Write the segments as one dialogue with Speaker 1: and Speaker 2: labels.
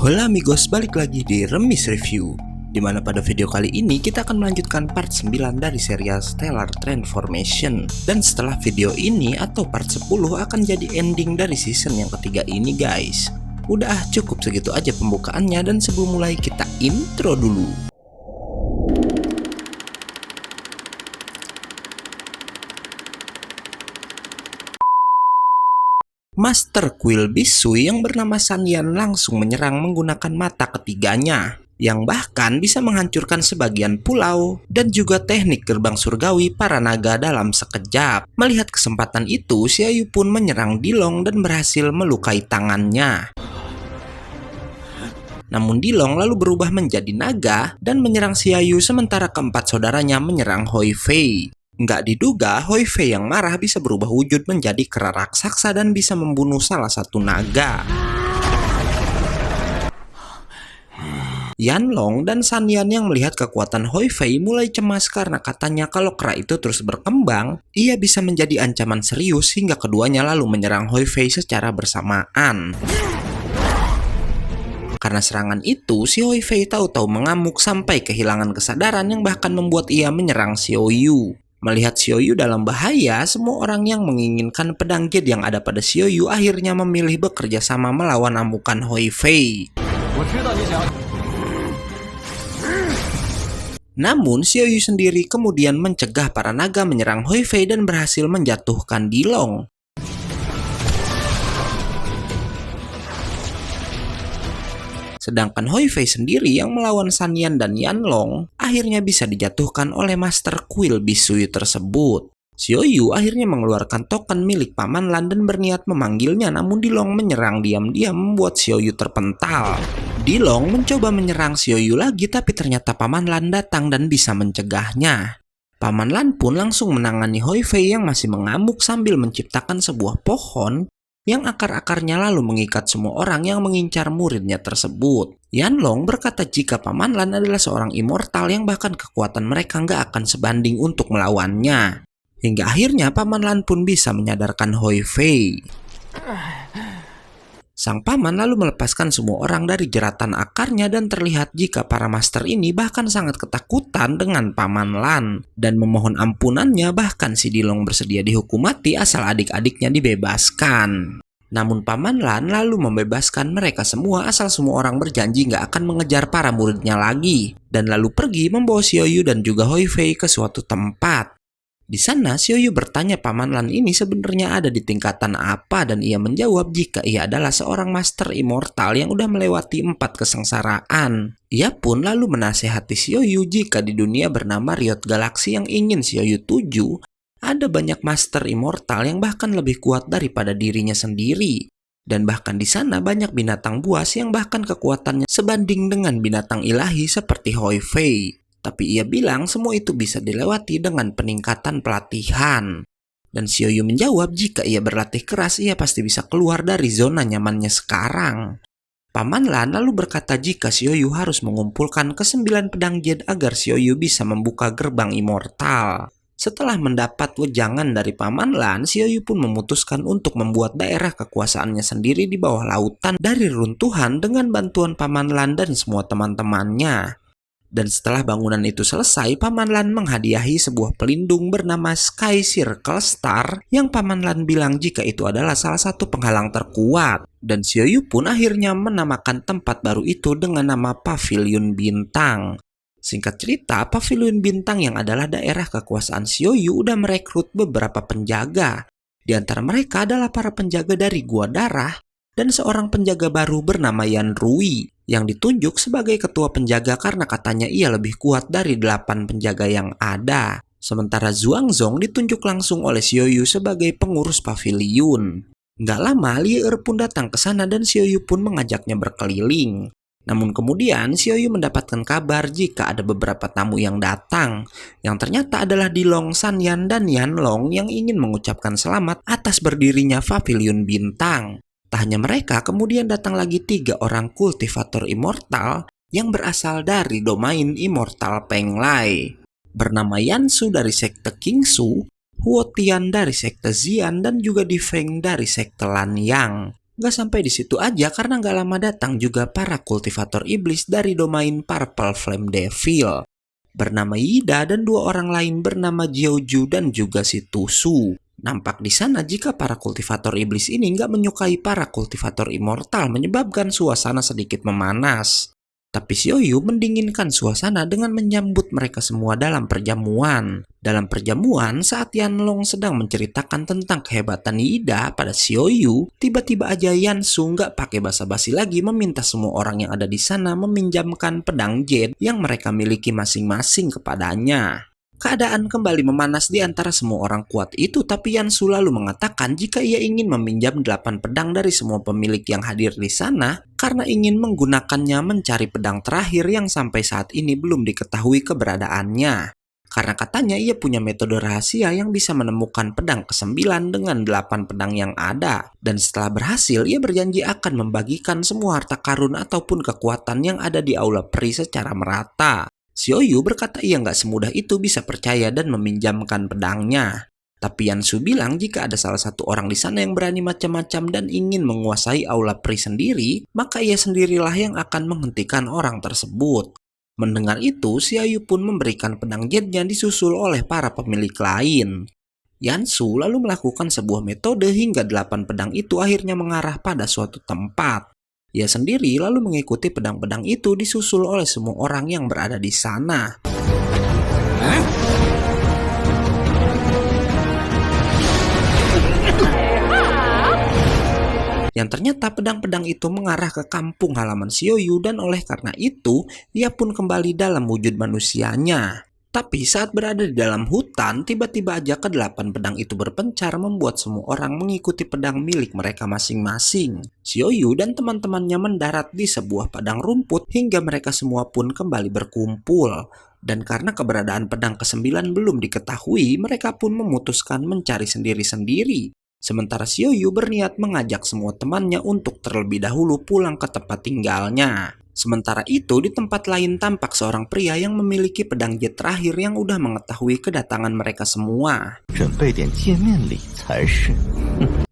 Speaker 1: Hola amigos, balik lagi di Remis Review, dimana pada video kali ini kita akan melanjutkan part 9 dari serial Stellar Transformation. Dan setelah video ini atau part 10 akan jadi ending dari season yang ketiga ini guys. Udah cukup segitu aja pembukaannya, dan sebelum mulai kita intro dulu. Master Kuil Bisu yang bernama Sanyan langsung menyerang menggunakan mata ketiganya, yang bahkan bisa menghancurkan sebagian pulau dan juga teknik gerbang surgawi para naga dalam sekejap. Melihat kesempatan itu, Xiaoyu pun menyerang Dilong dan berhasil melukai tangannya. Namun Dilong lalu berubah menjadi naga dan menyerang Xiaoyu, sementara keempat saudaranya menyerang Hoi Fei. Nggak diduga, Hoi Fei yang marah bisa berubah wujud menjadi kera raksasa dan bisa membunuh salah satu naga. Yanlong dan Sanyan yang melihat kekuatan Hoi Fei mulai cemas karena katanya kalau kera itu terus berkembang, ia bisa menjadi ancaman serius, hingga keduanya lalu menyerang Hoi Fei secara bersamaan. Karena serangan itu, si Hoi Fei tahu-tahu mengamuk sampai kehilangan kesadaran yang bahkan membuat ia menyerang Xiaoyu. Melihat Xiaoyu dalam bahaya, semua orang yang menginginkan pedang jade yang ada pada Xiaoyu akhirnya memilih bekerja sama melawan amukan Hoi Fei. Namun Xiaoyu sendiri kemudian mencegah para naga menyerang Hoi Fei dan berhasil menjatuhkan Dilong. Sedangkan Hoi Fei sendiri yang melawan Sanyan dan Yanlong akhirnya bisa dijatuhkan oleh Master Kuil Bisu tersebut. Xiaoyu akhirnya mengeluarkan token milik Paman Lan dan berniat memanggilnya, namun Dilong menyerang diam-diam membuat Xiaoyu terpental. Dilong mencoba menyerang Xiaoyu lagi, tapi ternyata Paman Lan datang dan bisa mencegahnya. Paman Lan pun langsung menangani Hoi Fei yang masih mengamuk sambil menciptakan sebuah pohon yang akar-akarnya lalu mengikat semua orang yang mengincar muridnya tersebut. Yanlong berkata jika Paman Lan adalah seorang immortal yang bahkan kekuatan mereka nggak akan sebanding untuk melawannya. Hingga akhirnya Paman Lan pun bisa menyadarkan Hoi Fei. Sang paman lalu melepaskan semua orang dari jeratan akarnya, dan terlihat jika para master ini bahkan sangat ketakutan dengan Paman Lan dan memohon ampunannya, bahkan si Dilong bersedia dihukum mati asal adik-adiknya dibebaskan. Namun Paman Lan lalu membebaskan mereka semua asal semua orang berjanji nggak akan mengejar para muridnya lagi, dan lalu pergi membawa Xiaoyu dan juga Hoi Fei ke suatu tempat. Di sana, Xiaoyu bertanya Paman Lan ini sebenarnya ada di tingkatan apa, dan ia menjawab jika ia adalah seorang master immortal yang udah melewati 4 kesengsaraan. Ia pun lalu menasehati Xiaoyu jika di dunia bernama Riot Galaxy yang ingin Xiaoyu tuju, ada banyak master immortal yang bahkan lebih kuat daripada dirinya sendiri. Dan bahkan di sana banyak binatang buas yang bahkan kekuatannya sebanding dengan binatang ilahi seperti Hoi Fei. Tapi ia bilang semua itu bisa dilewati dengan peningkatan pelatihan. Dan Xiaoyu menjawab jika ia berlatih keras, ia pasti bisa keluar dari zona nyamannya sekarang. Paman Lan lalu berkata jika Xiaoyu harus mengumpulkan ke-9 pedang jade agar Xiaoyu bisa membuka gerbang immortal. Setelah mendapat wejangan dari Paman Lan, Xiaoyu pun memutuskan untuk membuat daerah kekuasaannya sendiri di bawah lautan dari runtuhan dengan bantuan Paman Lan dan semua teman-temannya. Dan setelah bangunan itu selesai, Paman Lan menghadiahi sebuah pelindung bernama Sky Circle Star yang Paman Lan bilang jika itu adalah salah satu penghalang terkuat. Dan Xiaoyu pun akhirnya menamakan tempat baru itu dengan nama Pavilion Bintang. Singkat cerita, Pavilion Bintang yang adalah daerah kekuasaan Xiaoyu udah merekrut beberapa penjaga. Di antara mereka adalah para penjaga dari Gua Darah dan seorang penjaga baru bernama Yan Rui yang ditunjuk sebagai ketua penjaga karena katanya ia lebih kuat dari 8 penjaga yang ada. Sementara Xuanzong ditunjuk langsung oleh Xiaoyu sebagai pengurus pavilion. Nggak lama, Lier pun datang ke sana dan Xiaoyu pun mengajaknya berkeliling. Namun kemudian Xiaoyu mendapatkan kabar jika ada beberapa tamu yang datang, yang ternyata adalah Dilong, Sanyan, dan Yanlong yang ingin mengucapkan selamat atas berdirinya Pavilion Bintang. Tak hanya mereka, kemudian datang lagi 3 orang kultivator immortal yang berasal dari domain immortal Penglai. Bernama Yansu dari sekte Kingsu, Huotian dari sekte Xian, dan juga Difeng dari sekte Lanyang. Gak sampai di situ aja, karena gak lama datang juga para kultivator iblis dari domain Purple Flame Devil bernama Yida dan dua orang lain bernama Jiaoju dan juga si Tusu. Nampak di sana jika para kultivator iblis ini nggak menyukai para kultivator immortal, menyebabkan suasana sedikit memanas. Tapi Xiaoyu mendinginkan suasana dengan menyambut mereka semua dalam perjamuan. Dalam perjamuan, saat Yanlong sedang menceritakan tentang kehebatan Yida pada Xiaoyu, tiba-tiba aja Yansu nggak pakai basa-basi lagi meminta semua orang yang ada di sana meminjamkan pedang Jade yang mereka miliki masing-masing kepadanya. Keadaan kembali memanas di antara semua orang kuat itu, tapi Yansu lalu mengatakan jika ia ingin meminjam 8 pedang dari semua pemilik yang hadir di sana karena ingin menggunakannya mencari pedang terakhir yang sampai saat ini belum diketahui keberadaannya. Karena katanya ia punya metode rahasia yang bisa menemukan pedang ke-9 dengan 8 pedang yang ada. Dan setelah berhasil, ia berjanji akan membagikan semua harta karun ataupun kekuatan yang ada di Aula Peri secara merata. Xiaoyu berkata ia nggak semudah itu bisa percaya dan meminjamkan pedangnya. Tapi Yansu bilang jika ada salah satu orang di sana yang berani macam-macam dan ingin menguasai Aula Peri sendiri, maka ia sendirilah yang akan menghentikan orang tersebut. Mendengar itu, Xiaoyu pun memberikan pedang Jade-nya disusul oleh para pemilik lain. Yansu lalu melakukan sebuah metode hingga 8 pedang itu akhirnya mengarah pada suatu tempat. Ia sendiri lalu mengikuti pedang-pedang itu disusul oleh semua orang yang berada di sana. Yang ternyata pedang-pedang itu mengarah ke kampung halaman Xiaoyu dan oleh karena itu, ia pun kembali dalam wujud manusianya. Tapi saat berada di dalam hutan, tiba-tiba aja ke-8 pedang itu berpencar membuat semua orang mengikuti pedang milik mereka masing-masing. Xiaoyu dan teman-temannya mendarat di sebuah padang rumput hingga mereka semua pun kembali berkumpul. Dan karena keberadaan pedang ke-9 belum diketahui, mereka pun memutuskan mencari sendiri-sendiri. Sementara Xiaoyu berniat mengajak semua temannya untuk terlebih dahulu pulang ke tempat tinggalnya. Sementara itu, di tempat lain tampak seorang pria yang memiliki pedang Jade terakhir yang udah mengetahui kedatangan mereka semua.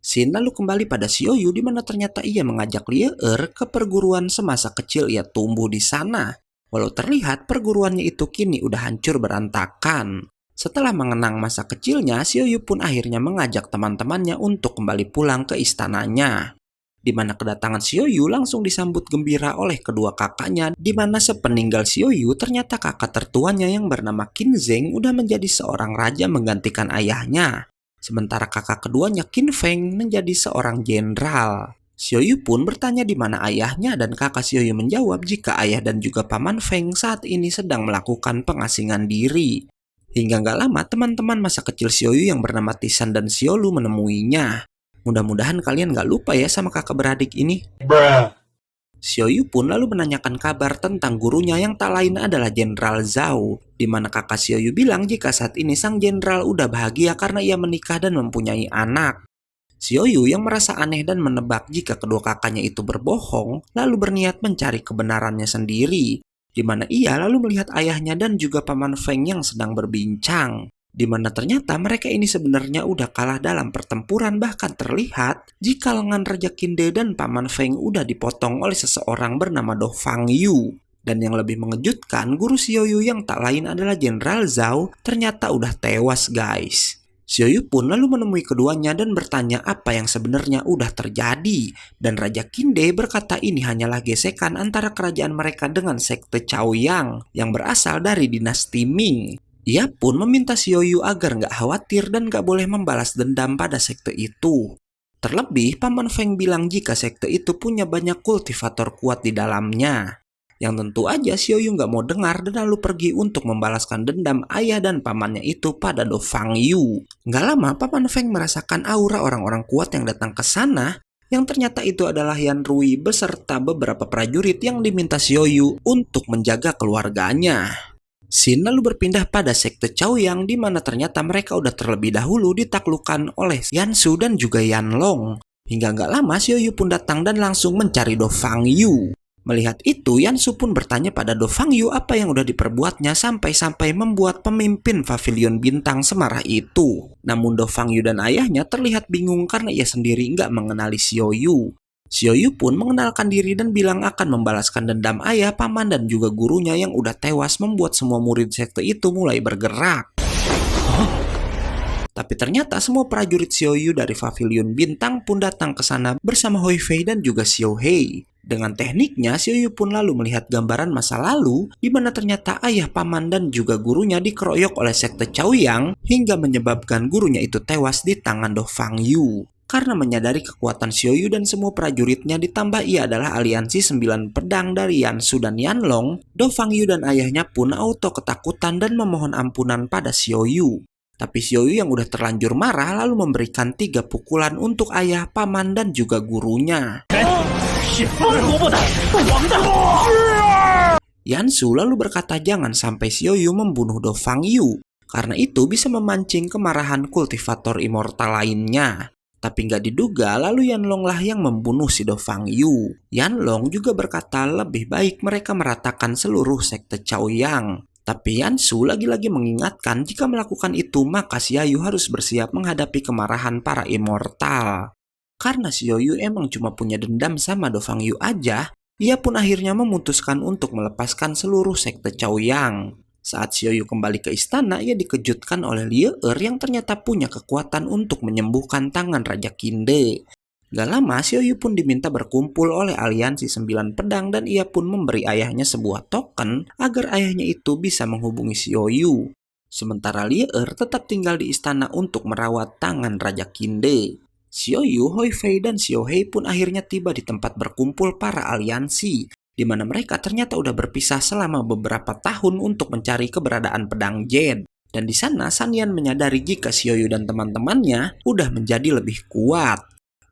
Speaker 1: Xin lalu kembali pada Xiaoyu di mana ternyata ia mengajak Lie ke perguruan semasa kecil ia tumbuh di sana. Walau terlihat perguruannya itu kini udah hancur berantakan. Setelah mengenang masa kecilnya, Xiaoyu pun akhirnya mengajak teman-temannya untuk kembali pulang ke istananya. Di mana kedatangan Xiaoyu langsung disambut gembira oleh kedua kakaknya, di mana sepeninggal Xiaoyu ternyata kakak tertuanya yang bernama Qin Zheng udah menjadi seorang raja menggantikan ayahnya. Sementara kakak keduanya Qin Feng menjadi seorang jenderal. Xiaoyu pun bertanya di mana ayahnya dan kakak Xiaoyu menjawab jika ayah dan juga paman Feng saat ini sedang melakukan pengasingan diri. Hingga nggak lama teman-teman masa kecil Xiaoyu yang bernama Tisan dan Xiaolu menemuinya. Mudah-mudahan kalian nggak lupa ya sama kakak beradik ini. Xiaoyu pun lalu menanyakan kabar tentang gurunya yang tak lain adalah Jenderal Zhao, di mana kakak Xiaoyu bilang jika saat ini sang jenderal udah bahagia karena ia menikah dan mempunyai anak. Xiaoyu yang merasa aneh dan menebak jika kedua kakaknya itu berbohong, lalu berniat mencari kebenarannya sendiri, di mana ia lalu melihat ayahnya dan juga paman Feng yang sedang berbincang. Di mana ternyata mereka ini sebenarnya udah kalah dalam pertempuran, bahkan terlihat jika lengan Raja Qinde dan paman Feng udah dipotong oleh seseorang bernama Do Fang Yu. Dan yang lebih mengejutkan, guru Xiaoyu yang tak lain adalah Jenderal Zhao ternyata udah tewas guys. Xiaoyu pun lalu menemui keduanya dan bertanya apa yang sebenarnya udah terjadi. Dan Raja Qinde berkata ini hanyalah gesekan antara kerajaan mereka dengan sekte Chaoyang yang berasal dari dinasti Ming. Ia pun meminta Xiaoyu agar nggak khawatir dan nggak boleh membalas dendam pada sekte itu. Terlebih, paman Feng bilang jika sekte itu punya banyak kultivator kuat di dalamnya. Yang tentu aja Xiaoyu nggak mau dengar dan lalu pergi untuk membalaskan dendam ayah dan pamannya itu pada Do Fang Yu. Nggak lama, paman Feng merasakan aura orang-orang kuat yang datang ke sana, yang ternyata itu adalah Yan Rui beserta beberapa prajurit yang diminta Xiaoyu untuk menjaga keluarganya. Xin lalu berpindah pada sekte Chaoyang di mana ternyata mereka udah terlebih dahulu ditaklukkan oleh Yansu dan juga Yanlong. Hingga nggak lama Xiaoyu pun datang dan langsung mencari Do Fang Yu. Melihat itu, Yansu pun bertanya pada Do Fang Yu apa yang udah diperbuatnya sampai-sampai membuat pemimpin Pavilion Bintang semarah itu. Namun Do Fang Yu dan ayahnya terlihat bingung karena ia sendiri nggak mengenali Xiaoyu. Xiaoyu pun mengenalkan diri dan bilang akan membalaskan dendam ayah, paman, dan juga gurunya yang udah tewas, membuat semua murid sekte itu mulai bergerak. Tapi ternyata semua prajurit Xiaoyu dari Pavilion Bintang pun datang ke sana bersama Hoi Fei dan juga Xiao Hei. Dengan tekniknya, Xiaoyu pun lalu melihat gambaran masa lalu di mana ternyata ayah, paman, dan juga gurunya dikeroyok oleh sekte Chaoyang hingga menyebabkan gurunya itu tewas di tangan Do Fangyu. Karena menyadari kekuatan Xiaoyu dan semua prajuritnya, ditambah ia adalah aliansi 9 pedang dari Yansu dan Yanlong, Do Fangyu dan ayahnya pun auto ketakutan dan memohon ampunan pada Xiaoyu. Tapi Xiaoyu yang udah terlanjur marah lalu memberikan 3 pukulan untuk ayah, paman, dan juga gurunya. Yansu lalu berkata jangan sampai Xiaoyu membunuh Do Fangyu, karena itu bisa memancing kemarahan kultivator immortal lainnya. Tapi nggak diduga lalu Yanlong lah yang membunuh si Do Fangyu. Yanlong juga berkata lebih baik mereka meratakan seluruh sekte Chaoyang. Tapi Yansu lagi-lagi mengingatkan jika melakukan itu maka Xiaoyu harus bersiap menghadapi kemarahan para immortal. Karena Xiaoyu emang cuma punya dendam sama Do Fangyu aja, ia pun akhirnya memutuskan untuk melepaskan seluruh sekte Chaoyang. Saat Xiaoyu kembali ke istana, ia dikejutkan oleh Liu yang ternyata punya kekuatan untuk menyembuhkan tangan Raja Kinde. Gak lama, Xiaoyu pun diminta berkumpul oleh aliansi 9 pedang dan ia pun memberi ayahnya sebuah token agar ayahnya itu bisa menghubungi Xiaoyu. Sementara Liu tetap tinggal di istana untuk merawat tangan Raja Kinde. Xiaoyu, Hoi Fei, dan Xiao Hei pun akhirnya tiba di tempat berkumpul para aliansi, di mana mereka ternyata udah berpisah selama beberapa tahun untuk mencari keberadaan pedang Jade. Dan di sana Sanyan menyadari jika Xiaoyu dan teman-temannya udah menjadi lebih kuat.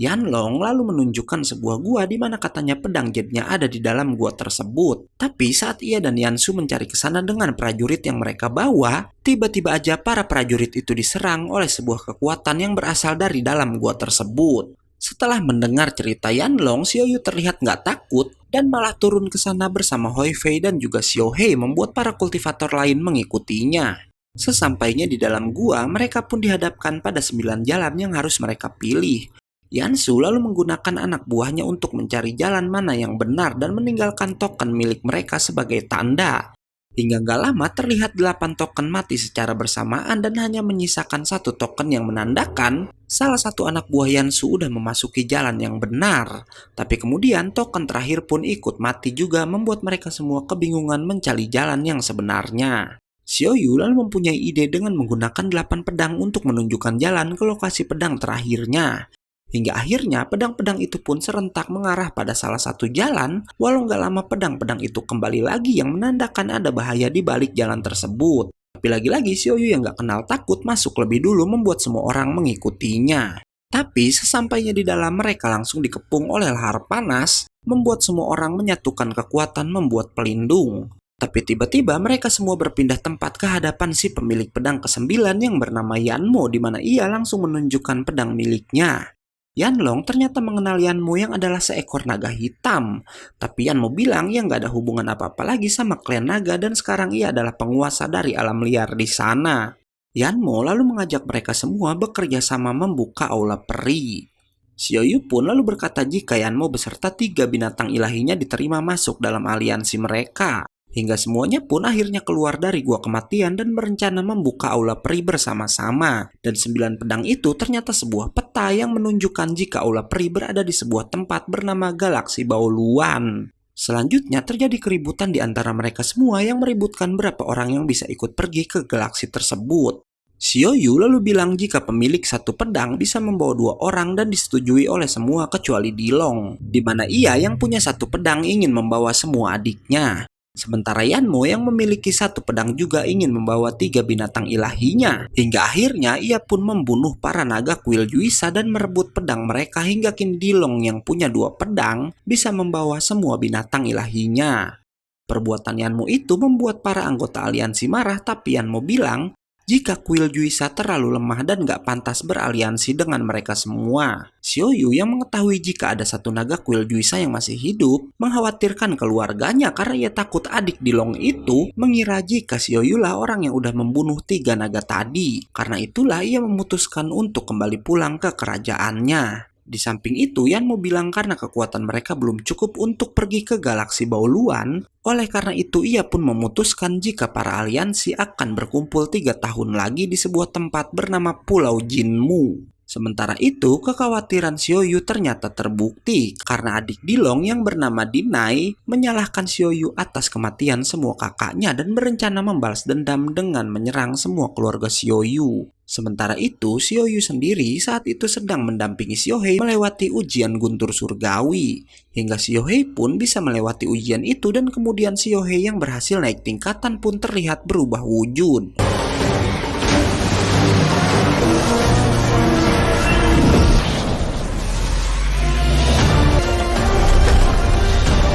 Speaker 1: Yanlong lalu menunjukkan sebuah gua di mana katanya pedang Jade-nya ada di dalam gua tersebut. Tapi saat ia dan Yansu mencari ke sana dengan prajurit yang mereka bawa, tiba-tiba aja para prajurit itu diserang oleh sebuah kekuatan yang berasal dari dalam gua tersebut. Setelah mendengar cerita Yanlong, Xiaoyu terlihat nggak takut dan malah turun ke sana bersama Hoi Fei dan juga Xiao Hei membuat para kultivator lain mengikutinya. Sesampainya di dalam gua, mereka pun dihadapkan pada 9 jalan yang harus mereka pilih. Yansu lalu menggunakan anak buahnya untuk mencari jalan mana yang benar dan meninggalkan token milik mereka sebagai tanda. Hingga gak lama terlihat 8 token mati secara bersamaan dan hanya menyisakan 1 token yang menandakan salah satu anak buah Yansu udah memasuki jalan yang benar. Tapi kemudian token terakhir pun ikut mati juga membuat mereka semua kebingungan mencari jalan yang sebenarnya. Xiaoyu lalu mempunyai ide dengan menggunakan 8 pedang untuk menunjukkan jalan ke lokasi pedang terakhirnya. Hingga akhirnya pedang-pedang itu pun serentak mengarah pada salah satu jalan, walau gak lama pedang-pedang itu kembali lagi yang menandakan ada bahaya di balik jalan tersebut. Tapi lagi-lagi Xiaoyu yang gak kenal takut masuk lebih dulu membuat semua orang mengikutinya. Tapi sesampainya di dalam mereka langsung dikepung oleh lahar panas, membuat semua orang menyatukan kekuatan membuat pelindung. Tapi tiba-tiba mereka semua berpindah tempat ke hadapan si pemilik pedang ke-9 yang bernama Yanmo, di mana ia langsung menunjukkan pedang miliknya. Yanlong ternyata mengenal Yanmo yang adalah seekor naga hitam. Tapi Yanmo bilang ia nggak ada hubungan apa-apa lagi sama klan naga dan sekarang ia adalah penguasa dari alam liar di sana. Yanmo lalu mengajak mereka semua bekerja sama membuka aula peri. Xiaoyu pun lalu berkata jika Yanmo beserta 3 binatang ilahinya diterima masuk dalam aliansi mereka. Hingga semuanya pun akhirnya keluar dari gua kematian dan berencana membuka aula peri bersama-sama. Dan 9 pedang itu ternyata sebuah peta yang menunjukkan jika aula peri berada di sebuah tempat bernama Galaksi Baoluan. Selanjutnya terjadi keributan di antara mereka semua yang meributkan berapa orang yang bisa ikut pergi ke galaksi tersebut. Xiaoyu lalu bilang jika pemilik 1 pedang bisa membawa 2 orang dan disetujui oleh semua kecuali Dilong, di mana ia yang punya 1 pedang ingin membawa semua adiknya. Sementara Yanmo yang memiliki 1 pedang juga ingin membawa 3 binatang ilahinya. Hingga akhirnya ia pun membunuh para naga kuil Juisa dan merebut pedang mereka hingga kini Dilong yang punya 2 pedang bisa membawa semua binatang ilahinya. Perbuatan Yanmo itu membuat para anggota aliansi marah, tapi Yanmo bilang jika kuil Juisa terlalu lemah dan gak pantas beraliansi dengan mereka semua. Xiaoyu yang mengetahui jika ada 1 naga kuil Juisa yang masih hidup, mengkhawatirkan keluarganya karena ia takut adik Dilong itu mengira jika Xiaoyu lah orang yang udah membunuh 3 naga tadi. Karena itulah ia memutuskan untuk kembali pulang ke kerajaannya. Di samping itu, Yanmo bilang karena kekuatan mereka belum cukup untuk pergi ke galaksi Baoluan, oleh karena itu ia pun memutuskan jika para aliansi akan berkumpul 3 tahun lagi di sebuah tempat bernama Pulau Jinmu. Sementara itu, kekhawatiran Xiaoyu ternyata terbukti karena adik Dilong yang bernama Dinai menyalahkan Xiaoyu atas kematian semua kakaknya dan berencana membalas dendam dengan menyerang semua keluarga Xiaoyu. Sementara itu, Xiaoyu sendiri saat itu sedang mendampingi Xiaohei melewati ujian guntur surgawi. Hingga Xiaohei pun bisa melewati ujian itu dan kemudian Xiaohei yang berhasil naik tingkatan pun terlihat berubah wujud.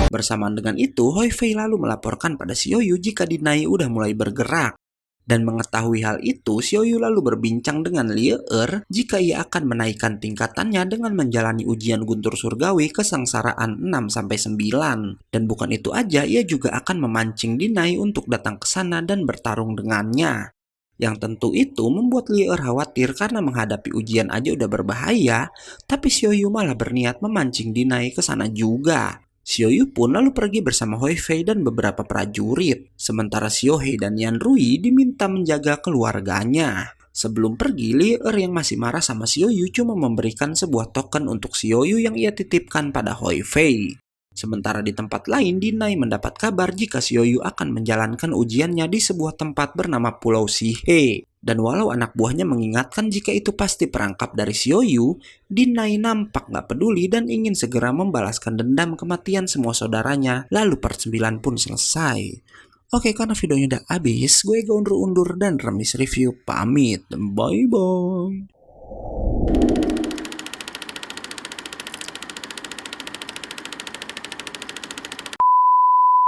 Speaker 1: Bersamaan dengan itu, Hoi Fei lalu melaporkan pada Xiaoyu jika Dinai udah mulai bergerak. Dan mengetahui hal itu, Xiaoyu lalu berbincang dengan Lie Er jika ia akan menaikkan tingkatannya dengan menjalani ujian guntur surgawi kesengsaraan 6-9. Dan bukan itu aja, ia juga akan memancing Dinai untuk datang ke sana dan bertarung dengannya. Yang tentu itu membuat Lie Er khawatir karena menghadapi ujian aja udah berbahaya, tapi Xiaoyu malah berniat memancing Dinai ke sana juga. Xiaoyu pun lalu pergi bersama Hoi Fei dan beberapa prajurit, sementara Xiaohei dan Yan Rui diminta menjaga keluarganya. Sebelum pergi, Lie Er yang masih marah sama Xiaoyu cuma memberikan sebuah token untuk Xiaoyu yang ia titipkan pada Hoi Fei. Sementara di tempat lain, Dinai mendapat kabar jika Xiaoyu akan menjalankan ujiannya di sebuah tempat bernama Pulau Sihe. Dan walau anak buahnya mengingatkan jika itu pasti perangkap dari Xiaoyu, Dinai nampak gak peduli dan ingin segera membalaskan dendam kematian semua saudaranya, lalu part 9 pun selesai. Oke, karena videonya udah habis, gue gak undur-undur dan Remis Review pamit. Bye-bye.